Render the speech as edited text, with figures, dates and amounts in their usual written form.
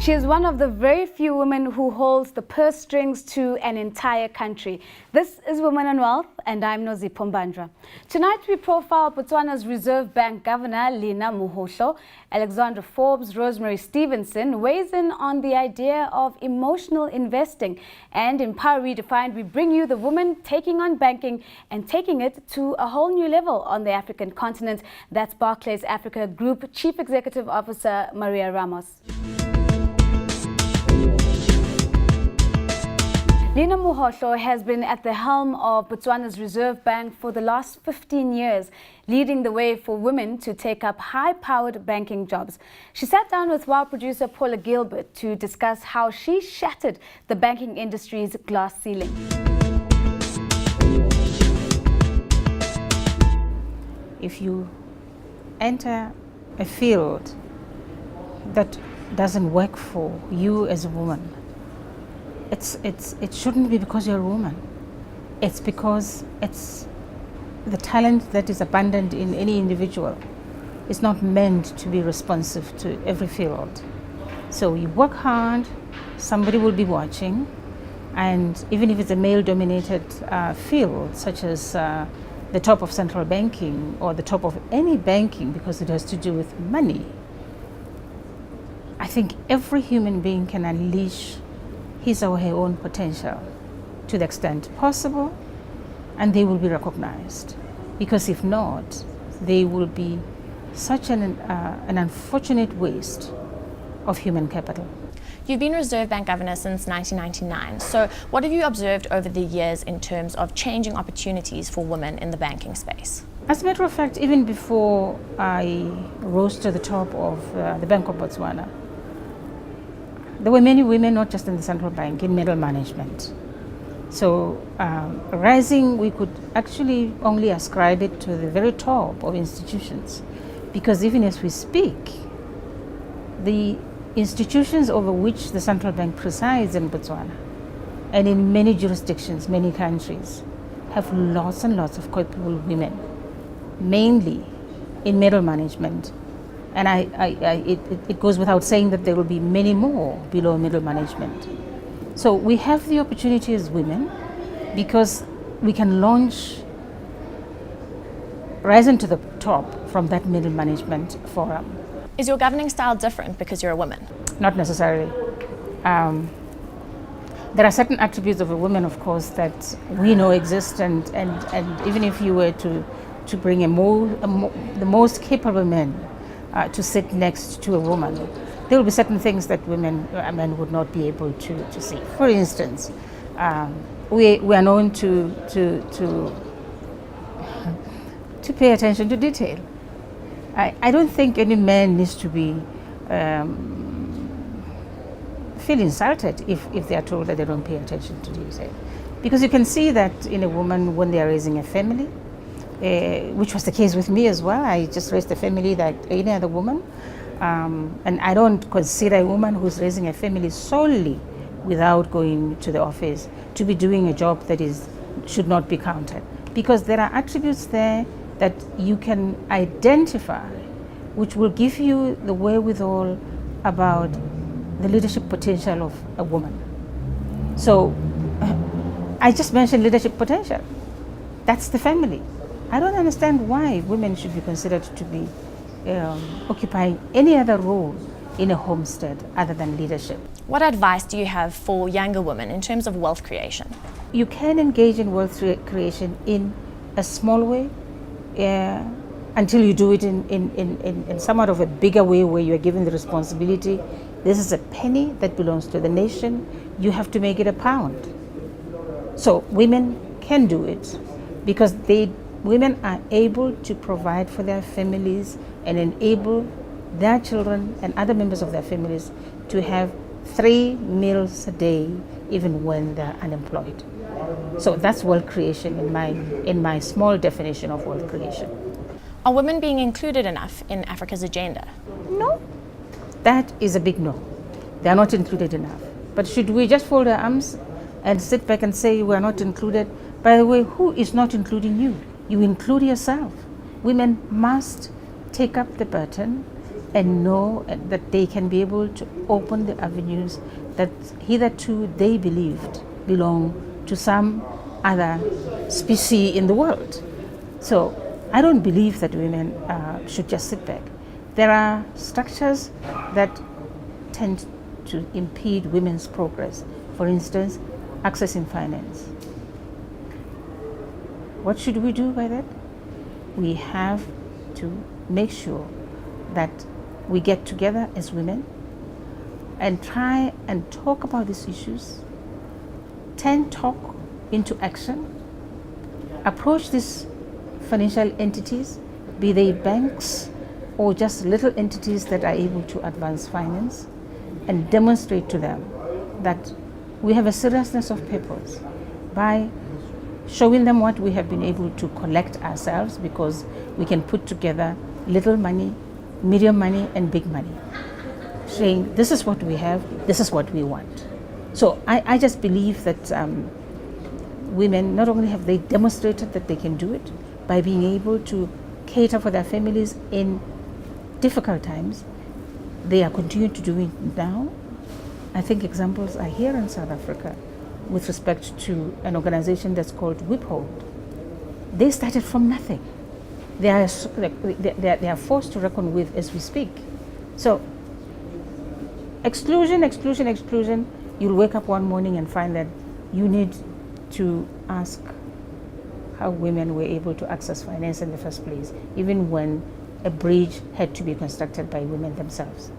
She is one of the very few women who holds the purse strings to an entire country. This is Women and Wealth, and I'm Nozipho Mbanjwa. Tonight we profile Botswana's Reserve Bank Governor, Linah Mohohlo. Alexander Forbes Rosemary Stephenson weighs in on the idea of emotional investing. And in Power Redefined, we bring you the woman taking on banking and taking it to a whole new level on the African continent. That's Barclays Africa Group Chief Executive Officer Maria Ramos. Linah Mohohlo has been at the helm of Botswana's Reserve Bank for the last 15 years, leading the way for women to take up high-powered banking jobs. She sat down with WOW producer Paula Gilbert to discuss how she shattered the banking industry's glass ceiling. If you enter a field that doesn't work for you as a woman, it shouldn't be because you're a woman. It's because it's the talent that is abundant in any individual. It's not meant to be responsive to every field. So you work hard, somebody will be watching, and even if it's a male-dominated field, such as the top of central banking or the top of any banking, because it has to do with money, I think every human being can unleash his or her own potential to the extent possible, and they will be recognized. Because if not, they will be such an unfortunate waste of human capital. You've been Reserve Bank Governor since 1999. So what have you observed over the years in terms of changing opportunities for women in the banking space? As a matter of fact, even before I rose to the top of the Bank of Botswana, there were many women, not just in the central bank, in middle management. So rising, we could actually only ascribe it to the very top of institutions, because even as we speak, the institutions over which the central bank presides in Botswana and in many jurisdictions, many countries, have lots and lots of capable women, mainly in middle management. And it goes without saying that there will be many more below middle management. So we have the opportunity as women because we can rise into the top from that middle management forum. Is your governing style different because you're a woman? Not necessarily. There are certain attributes of a woman, of course, that we know exist, and even if you were to bring the most capable men to sit next to a woman, there will be certain things that men would not be able to see. For instance, we are known to pay attention to detail. I don't think any man needs to feel insulted if they are told that they don't pay attention to detail, because you can see that in a woman when they are raising a family. Which was the case with me as well. I just raised a family like any other woman. And I don't consider a woman who's raising a family solely without going to the office to be doing a job that should not be counted. Because there are attributes there that you can identify, which will give you the wherewithal about the leadership potential of a woman. So I just mentioned leadership potential. That's the family. I don't understand why women should be considered to be occupying any other role in a homestead other than leadership. What advice do you have for younger women in terms of wealth creation? You can engage in wealth creation in a small way until you do it in somewhat of a bigger way where you are given the responsibility. This is a penny that belongs to the nation. You have to make it a pound. So women can do it because women are able to provide for their families and enable their children and other members of their families to have 3 meals a day, even when they're unemployed. So that's wealth creation in my small definition of wealth creation. Are women being included enough in Africa's agenda? No, that is a big no. They are not included enough. But should we just fold our arms and sit back and say we are not included? By the way, who is not including you? You include yourself. Women must take up the burden and know that they can be able to open the avenues that hitherto they believed belong to some other species in the world. So I don't believe that women should just sit back. There are structures that tend to impede women's progress. For instance, accessing finance. What should we do by that? We have to make sure that we get together as women and try and talk about these issues, turn talk into action, approach these financial entities, be they banks or just little entities that are able to advance finance, and demonstrate to them that we have a seriousness of purpose by showing them what we have been able to collect ourselves, because we can put together little money, medium money, and big money, saying this is what we have, this is what we want. So I just believe that women, not only have they demonstrated that they can do it by being able to cater for their families in difficult times, they are continuing to do it now. I think examples are here in South Africa with respect to an organization that's called Withhold. They started from nothing. They are forced to reckon with as we speak. So exclusion, exclusion, exclusion, you'll wake up one morning and find that you need to ask how women were able to access finance in the first place, even when a bridge had to be constructed by women themselves.